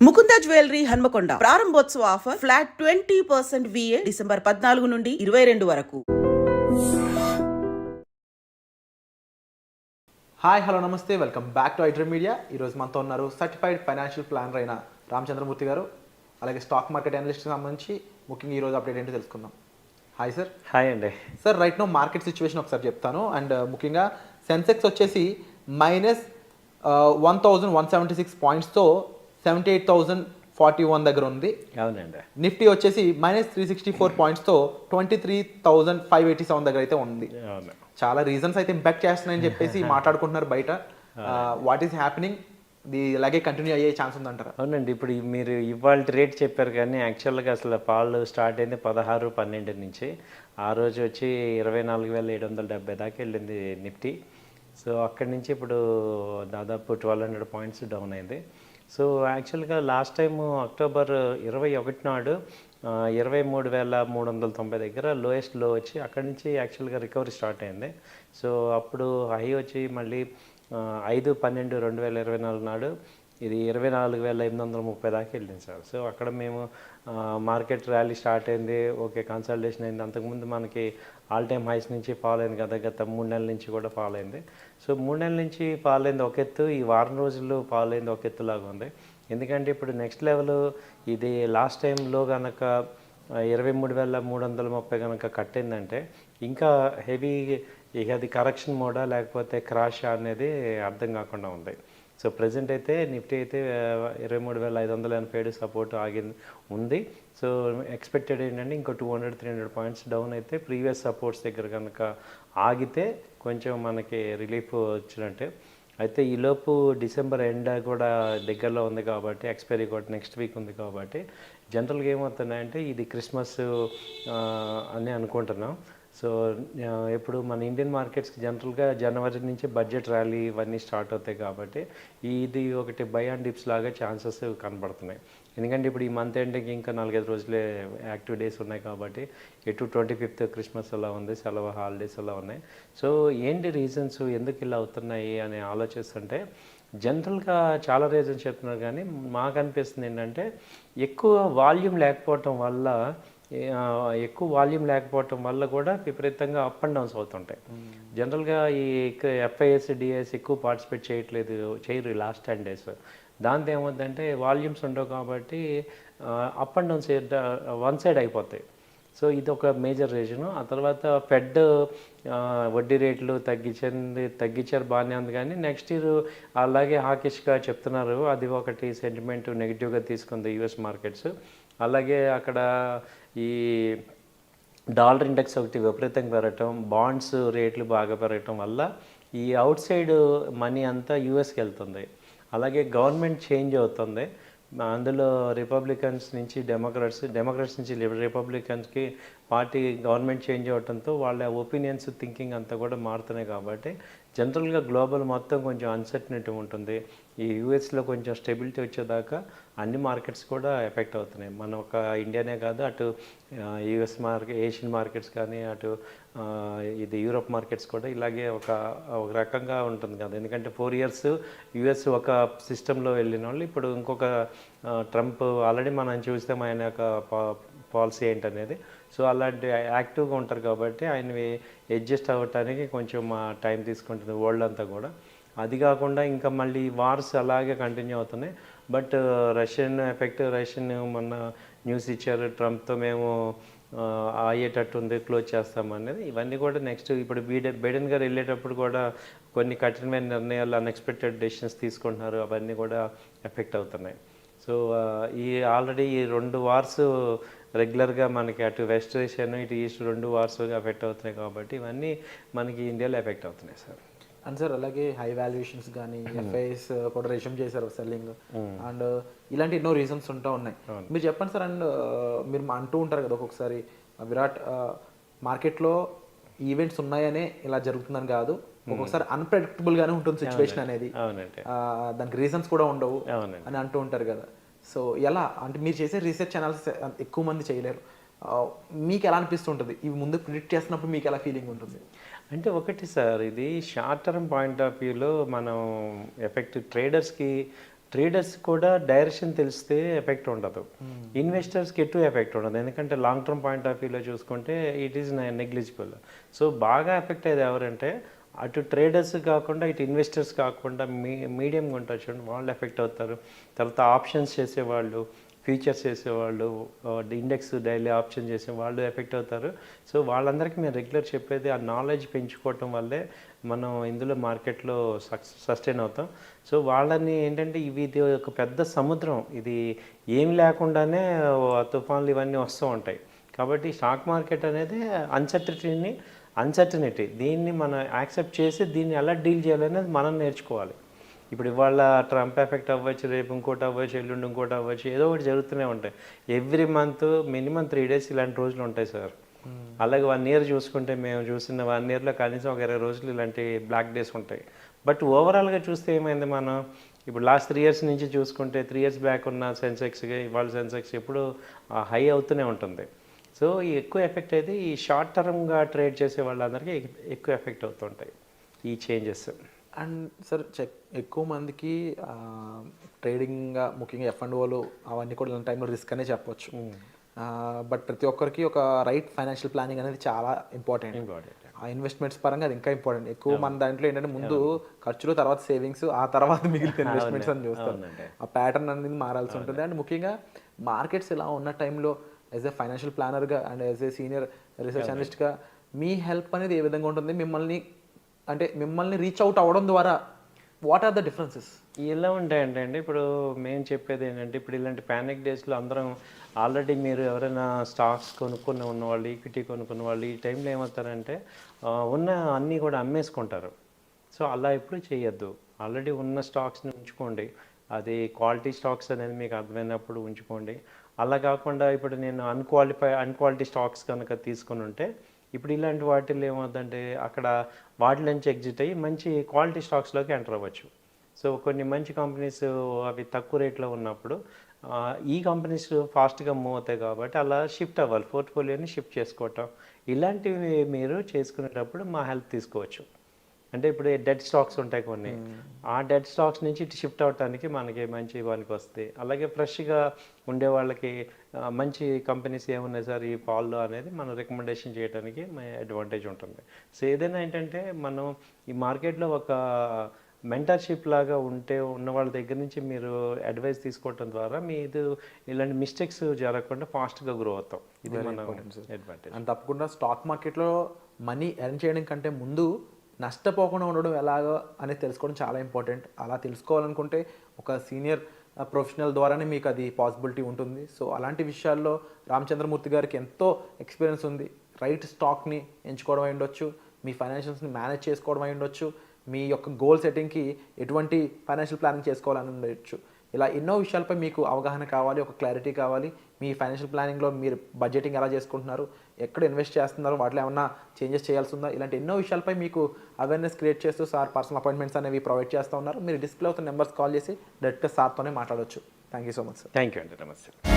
Mukunda jewellery Hanamkonda ప్రారంభోత్సవ offer flat 20% VA December 14 నుండి 22 వరకు. హాయ్ హలో నమస్తే, welcome back to iDream media. ఈరోజు మనతో ఉన్నారు సర్టిఫైడ్ ఫైనాన్షియల్ ప్లానర్ అయిన రామచంద్రమూర్తి గారు. అలాగే స్టాక్ మార్కెట్ అనలిస్ట్కి సంబంధించి ముఖ్యంగా ఈరోజు అప్డేట్ ఏంటో తెలుసుకుందాం. Hi sir. హాయ్ అండి. Sir, right now market situation ఒకసారి చెప్తాను. అండ్ ముఖ్యంగా సెన్సెక్స్ వచ్చేసి -1176 పాయింట్స్తో 78,041 దగ్గర ఉంది. అవునండి. నిఫ్టీ వచ్చేసి -364 పాయింట్స్తో 23,587 దగ్గర అయితే ఉంది. చాలా రీజన్స్ అయితే ఇంపాక్ట్ చేస్తున్నాయని చెప్పేసి మాట్లాడుకుంటున్నారు బయట. వాట్ ఈస్ హ్యాపెనింగ్, ఇది ఇలాగే కంటిన్యూ అయ్యే ఛాన్స్ ఉందంటారా? అవునండి. ఇప్పుడు మీరు ఇవాళ రేట్ చెప్పారు కానీ యాక్చువల్గా అసలు పాలు స్టార్ట్ అయింది 16-12 నుంచి. ఆ రోజు వచ్చి 24,770 దాకా వెళ్ళింది నిఫ్టీ. సో అక్కడి నుంచి ఇప్పుడు దాదాపు 1,200 పాయింట్స్ డౌన్ అయింది. సో యాక్చువల్గా లాస్ట్ టైము అక్టోబర్ 21 నాడు 23,390 దగ్గర లోయెస్ట్ లో వచ్చి అక్కడి నుంచి యాక్చువల్గా రికవరీ స్టార్ట్ అయింది. సో అప్పుడు హై వచ్చి మళ్ళీ 5/12/2024 నాడు ఇది 24,830 దాకా వెళ్ళింది సార్. సో అక్కడ మేము మార్కెట్ ర్యాలీ స్టార్ట్ అయింది, ఓకే కన్సల్టేషన్ అయింది. అంతకుముందు మనకి ఆల్ టైమ్ హైస్ నుంచి ఫాల్ అయింది కదా, గత 3 నెలల నుంచి కూడా ఫాల్ అయింది. సో 3 నెలల నుంచి ఫాల్ అయింది ఒక ఎత్తు, ఈ వారం రోజుల్లో ఫాల్ అయింది ఒక ఎత్తులాగా ఉంది. ఎందుకంటే ఇప్పుడు నెక్స్ట్ లెవెల్ ఇది లాస్ట్ టైంలో కనుక 23,330 కనుక కట్టిందంటే ఇంకా హెవీ, ఇక అది కరెక్షన్ మోడా లేకపోతే క్రాష్ అనేది అర్థం కాకుండా ఉంది. సో ప్రజెంట్ అయితే నిఫ్టీ అయితే 23,587 సపోర్ట్ ఉంది. సో ఎక్స్పెక్టెడ్ ఏంటంటే ఇంకో 200-300 పాయింట్స్ డౌన్ అయితే ప్రీవియస్ సపోర్ట్స్ దగ్గర కనుక ఆగితే కొంచెం మనకి రిలీఫ్ వచ్చినట్టే. అయితే ఈలోపు డిసెంబర్ ఎండ్ కూడా దగ్గరలో ఉంది కాబట్టి, ఎక్స్పైరీ కూడా నెక్స్ట్ వీక్ ఉంది కాబట్టి జనరల్గా ఏమవుతున్నాయంటే ఇది క్రిస్మస్ అని అనుకుంటున్నాం. సో ఇప్పుడు మన ఇండియన్ మార్కెట్స్కి జనరల్గా జనవరి నుంచి బడ్జెట్ ర్యాలీ ఇవన్నీ స్టార్ట్ అవుతాయి కాబట్టి ఇది ఒకటి బై అండ్ డిప్స్ లాగా ఛాన్సెస్ కనబడుతున్నాయి. ఎందుకంటే ఇప్పుడు ఈ మంత్ ఎండింగ్ ఇంకా 4-5 రోజులే యాక్టివ్ డేస్ ఉన్నాయి కాబట్టి, ఎటు 25th క్రిస్మస్ అలా ఉంది, సెలవు హాలిడేస్ అలా ఉన్నాయి. సో ఏంటి రీజన్స్ ఎందుకు ఇలా అవుతున్నాయి అని ఆలోచిస్తుంటే జనరల్గా చాలా రీజన్స్ చెప్తున్నారు కానీ మాకు అనిపిస్తుంది ఏంటంటే ఎక్కువ వాల్యూమ్ లేకపోవటం వల్ల కూడా విపరీతంగా అప్ అండ్ డౌన్స్ అవుతుంటాయి. జనరల్గా ఈ FIS, DIS ఎక్కువ పార్టిసిపేట్ చేయరు లాస్ట్ 10 days. దాంతో ఏమవుతుందంటే వాల్యూమ్స్ ఉండవు కాబట్టి up and downs one side అయిపోతాయి. సో ఇది ఒక మేజర్ రీజను. ఆ తర్వాత ఫెడ్ వడ్డీ రేట్లు తగ్గించారు బాగానే ఉంది కానీ నెక్స్ట్ ఇయర్ అలాగే హాకిష్గా చెప్తున్నారు. అది ఒకటి సెంటిమెంట్ నెగిటివ్గా తీసుకుంది US మార్కెట్స్. అలాగే అక్కడ ఈ డాలర్ ఇండెక్స్ ఒకటి విపరీతంగా పెరగటం, బాండ్స్ రేట్లు బాగా పెరగటం వల్ల ఈ అవుట్ సైడ్ మనీ అంతా యూఎస్కి వెళ్తుంది. అలాగే గవర్నమెంట్ చేంజ్ అవుతుంది. అందులో రిపబ్లికన్స్ నుంచి డెమోక్రాట్స్ నుంచి రిపబ్లికన్స్కి పార్టీ గవర్నమెంట్ చేంజ్ అవడంతో వాళ్ళ ఒపీనియన్స్, థింకింగ్ అంతా కూడా మారుతున్నాయి కాబట్టి జనరల్గా గ్లోబల్ మొత్తం కొంచెం అన్సర్టనిటీ ఉంటుంది. ఈ యూఎస్లో కొంచెం స్టెబిలిటీ వచ్చేదాకా అన్ని మార్కెట్స్ కూడా ఎఫెక్ట్ అవుతున్నాయి. మన ఒక ఇండియానే కాదు, అటు US ఏషియన్ మార్కెట్స్ కానీ, అటు ఇది యూరోప్ మార్కెట్స్ కూడా ఇలాగే ఒక రకంగా ఉంటుంది కదా. ఎందుకంటే 4 years US ఒక సిస్టంలో వెళ్ళిన వాళ్ళు ఇప్పుడు ఇంకొక ట్రంప్ ఆల్రెడీ మనం చూస్తాం ఆయన యొక్క పాలసీ ఏంటనేది. సో అలాంటి యాక్టివ్గా ఉంటారు కాబట్టి ఆయనవి అడ్జస్ట్ అవ్వటానికి కొంచెం టైం తీసుకుంటుంది వరల్డ్ అంతా కూడా. అది కాకుండా ఇంకా మళ్ళీ వార్స్ అలాగే కంటిన్యూ అవుతున్నాయి. బట్ రష్యన్ మొన్న న్యూస్ ఇచ్చారు, ట్రంప్తో మేము అయ్యేటట్టు ఉంది, క్లోజ్ చేస్తామనేది. ఇవన్నీ కూడా నెక్స్ట్ ఇప్పుడు బైడెన్ గారు వెళ్ళేటప్పుడు కూడా కొన్ని కఠినమైన నిర్ణయాలు, అన్ఎక్స్పెక్టెడ్ డెసిషన్స్ తీసుకుంటున్నారు, అవన్నీ కూడా ఎఫెక్ట్ అవుతున్నాయి. సో ఈ ఆల్రెడీ ఈ 2 వార్స్ రెగ్యులర్గా మనకి అటు వెస్ట్ ఏషియన్ ఇటు ఈస్ట్ 2 వార్స్ ఎఫెక్ట్ అవుతున్నాయి కాబట్టి ఇవన్నీ మనకి ఇండియాలో ఎఫెక్ట్ అవుతున్నాయి సార్. అండ్ సార్ అలాగే హై వాల్యుయేషన్స్ కానీ FIS కూడా రెజ్యూమ్ చేశారు సెల్లింగ్, అండ్ ఇలాంటి ఎన్నో రీజన్స్ ఉన్నాయి. మీరు చెప్పండి సార్. అండ్ మీరు అంటూ ఉంటారు కదా ఒక్కొక్కసారి విరాట్ మార్కెట్లో ఈవెంట్స్ ఉన్నాయనే ఇలా జరుగుతుందని కాదు, ఒక్కొక్కసారి అన్ప్రెడిక్టబుల్ గానే ఉంటుంది సిచ్యువేషన్ అనేది, దానికి రీజన్స్ కూడా ఉండవు అని అంటూ ఉంటారు కదా. సో ఎలా అంటే మీరు చేసే రీసెర్చ్ అనాలిసిస్ ఎక్కువ మంది చేయలేరు, మీకు ఎలా అనిపిస్తుంటుంది ఇవి ముందు ప్రిడిక్ట్ చేస్తున్నప్పుడు, మీకు ఎలా ఫీలింగ్ ఉంటుంది? అంటే ఒకటి సార్, ఇది షార్ట్ టర్మ్ పాయింట్ ఆఫ్ వ్యూలో మనం ఎఫెక్ట్ ట్రేడర్స్కి ట్రేడర్స్ కూడా డైరెక్షన్ తెలిస్తే ఎఫెక్ట్ ఉండదు, ఇన్వెస్టర్స్కి ఎటు ఎఫెక్ట్ ఉండదు. ఎందుకంటే లాంగ్ టర్మ్ పాయింట్ ఆఫ్ వ్యూలో చూసుకుంటే ఇట్ ఈస్ నెగ్లిజిబుల్. సో బాగా ఎఫెక్ట్ అయ్యేది ఎవరంటే అటు ట్రేడర్స్ కాకుండా ఇటు ఇన్వెస్టర్స్ కాకుండా మీడియంగా ఉంటారు చూడండి, వాళ్ళు ఎఫెక్ట్ అవుతారు. తర్వాత ఆప్షన్స్ చేసేవాళ్ళు, ఫ్యూచర్స్ చేసేవాళ్ళు, ఇండెక్స్ డైలీ ఆప్షన్ చేసే వాళ్ళు ఎఫెక్ట్ అవుతారు. సో వాళ్ళందరికీ మేము రెగ్యులర్ చెప్పేది ఆ నాలెడ్జ్ పెంచుకోవటం వల్లే మనం ఇందులో మార్కెట్లో సస్టైన్ అవుతాం. సో వాళ్ళని ఏంటంటే ఇది ఒక పెద్ద సముద్రం, ఇది ఏం లేకుండానే తుఫాన్లు ఇవన్నీ వస్తూ ఉంటాయి. కాబట్టి స్టాక్ మార్కెట్ అనేది అన్సర్టనిటీ దీన్ని మనం యాక్సెప్ట్ చేసి దీన్ని ఎలా డీల్ చేయాలనేది మనం నేర్చుకోవాలి. ఇప్పుడు ఇవాళ ట్రంప్ ఎఫెక్ట్ అవ్వచ్చు, రేపు ఇంకోటి అవ్వచ్చు, ఎల్లుండి ఇంకోటి అవ్వచ్చు, ఏదో ఒకటి జరుగుతూనే ఉంటాయి. ఎవ్రీ మంత్ మినిమం 3 days ఇలాంటి రోజులు ఉంటాయి సార్. అలాగే 1 year చూసుకుంటే మేము చూసిన 1 yearలో కనీసం ఒక 20 రోజులు ఇలాంటి బ్లాక్ డేస్ ఉంటాయి. బట్ ఓవరాల్గా చూస్తే ఏమైంది, మనం ఇప్పుడు లాస్ట్ 3 years నుంచి చూసుకుంటే 3 years బ్యాక్ ఉన్న సెన్సెక్స్గా ఇవాళ సెన్సెక్స్ ఎప్పుడు హై అవుతూనే ఉంటుంది. సో ఈ ఎక్కువ ఎఫెక్ట్ అయితే ఈ షార్ట్ టర్మ్గా ట్రేడ్ చేసే వాళ్ళందరికీ ఎక్కువ ఎఫెక్ట్ అవుతుంటాయి ఈ చేంజెస్. అండ్ సార్ ఎక్కువ మందికి ట్రేడింగ్ ముఖ్యంగా F&Oలు అవన్నీ కూడా ఇలాంటి టైంలో రిస్క్ అనే చెప్పొచ్చు. బట్ ప్రతి ఒక్కరికి ఒక రైట్ ఫైనాన్షియల్ ప్లానింగ్ అనేది చాలా ఇంపార్టెంట్. ఆ ఇన్వెస్ట్మెంట్స్ పరంగా అది ఇంకా ఇంపార్టెంట్. ఎక్కువ మన దాంట్లో ఏంటంటే ముందు ఖర్చులు, తర్వాత సేవింగ్స్, ఆ తర్వాత మిగిలిన ఇన్వెస్ట్మెంట్స్ అని చూస్తాం. ఆ ప్యాటర్న్ అనేది మారాల్సి ఉంటుంది. అండ్ ముఖ్యంగా మార్కెట్స్ ఇలా ఉన్న టైంలో యాజ్ ఎ ఫైనాన్షియల్ ప్లానర్గా and as a senior research అనలిస్ట్గా మీ హెల్ప్ అనేది ఏ విధంగా ఉంటుంది? మిమ్మల్ని రీచ్ అవుట్ అవ్వడం ద్వారా వాట్ ఆర్ ద డిఫరెన్సెస్? ఎలా ఉంటాయంటే అండి, ఇప్పుడు మేము చెప్పేది ఏంటంటే, ఇప్పుడు ఇలాంటి ప్యానిక్ డేస్లో అందరం ఆల్రెడీ మీరు ఎవరైనా స్టాక్స్ ఉన్న వాళ్ళు, ఈక్విటీ కొనుక్కున్న వాళ్ళు ఈ టైంలో ఏమవుతారంటే ఉన్న అన్నీ కూడా అమ్మేసుకుంటారు. సో అలా ఎప్పుడు చేయొద్దు. ఆల్రెడీ ఉన్న స్టాక్స్ని ఉంచుకోండి. అది క్వాలిటీ స్టాక్స్ అనేది మీకు అర్థమైనప్పుడు ఉంచుకోండి. అలా కాకుండా ఇప్పుడు నేను అన్క్వాలిటీ స్టాక్స్ కనుక తీసుకుని ఉంటే ఇప్పుడు ఇలాంటి వాటిల్లో ఏమవుతుందంటే అక్కడ వాటి నుంచి ఎగ్జిట్ అయ్యి మంచి క్వాలిటీ స్టాక్స్లోకి ఎంటర్ అవ్వచ్చు. సో కొన్ని మంచి కంపెనీస్ అవి తక్కువ రేట్లో ఉన్నప్పుడు ఈ కంపెనీస్ ఫాస్ట్గా మూవ్ అవుతాయి కాబట్టి అలా షిఫ్ట్ అవ్వాలి, పోర్ట్ఫోలియోని షిఫ్ట్ చేసుకోవటం. ఇలాంటివి మీరు చేసుకునేటప్పుడు మా హెల్ప్ తీసుకోవచ్చు. అంటే ఇప్పుడు డెడ్ స్టాక్స్ ఉంటాయి కొన్ని, ఆ డెడ్ స్టాక్స్ నుంచి ఇటు షిఫ్ట్ అవడానికి మనకి మంచి పనికి వస్తాయి. అలాగే ఫ్రెష్గా ఉండే వాళ్ళకి మంచి కంపెనీస్ ఏమున్నాయి సార్ ఈ ఫాల్లో అనేది మనం రికమెండేషన్ చేయడానికి అడ్వాంటేజ్ ఉంటుంది. సో ఏదైనా ఏంటంటే మనం ఈ మార్కెట్లో ఒక మెంటర్షిప్ లాగా ఉన్న వాళ్ళ దగ్గర నుంచి మీరు అడ్వైస్ తీసుకోవడం ద్వారా మీరు ఇలాంటి మిస్టేక్స్ జరగకుండా ఫాస్ట్గా గ్రో అవుతాం. ఇది మన అడ్వాంటేజ్. అండ్ తప్పకుండా స్టాక్ మార్కెట్లో మనీ ఎర్న్ చేయడం కంటే ముందు నష్టపోకుండా ఉండడం ఎలాగో అనేది తెలుసుకోవడం చాలా ఇంపార్టెంట్. అలా తెలుసుకోవాలనుకుంటే ఒక సీనియర్ ప్రొఫెషనల్ ద్వారానే మీకు అది పాసిబిలిటీ ఉంటుంది. సో అలాంటి విషయాల్లో రామచంద్రమూర్తి గారికి ఎంతో ఎక్స్పీరియన్స్ ఉంది. రైట్ స్టాక్ని ఎంచుకోవడం అయి ఉండొచ్చు, మీ ఫైనాన్షియల్స్ని మేనేజ్ చేసుకోవడం అయి ఉండొచ్చు, మీ యొక్క గోల్ సెట్టింగ్కి ఎటువంటి ఫైనాన్షియల్ ప్లానింగ్ చేసుకోవాలని ఉండొచ్చు. ఇలా ఎన్నో విషయాలపై మీకు అవగాహన కావాలి, ఒక క్లారిటీ కావాలి. మీ ఫైనాన్షియల్ ప్లానింగ్లో మీరు బడ్జెటింగ్ ఎలా చేసుకుంటున్నారు, ఎక్కడ ఇన్వెస్ట్ చేస్తున్నారు, వాటిలో ఏమన్నా చేంజెస్ చేయాల్సి ఉందా, ఇలాంటి ఎన్నో విషయాలపై మీకు అవేర్నెస్ క్రియేట్ చేస్తూ సార్ పర్సనల్ అపాయింట్మెంట్స్ అనేవి ప్రొవైడ్ చేస్తూ ఉన్నారు. మీరు డిస్ప్లే అవుతున్న నెంబర్స్ కాల్ చేసి డైరెక్ట్గా సార్తోనే మాట్లాడవచ్చు. Thank you so much sir. Thank you అండి. నమస్తే.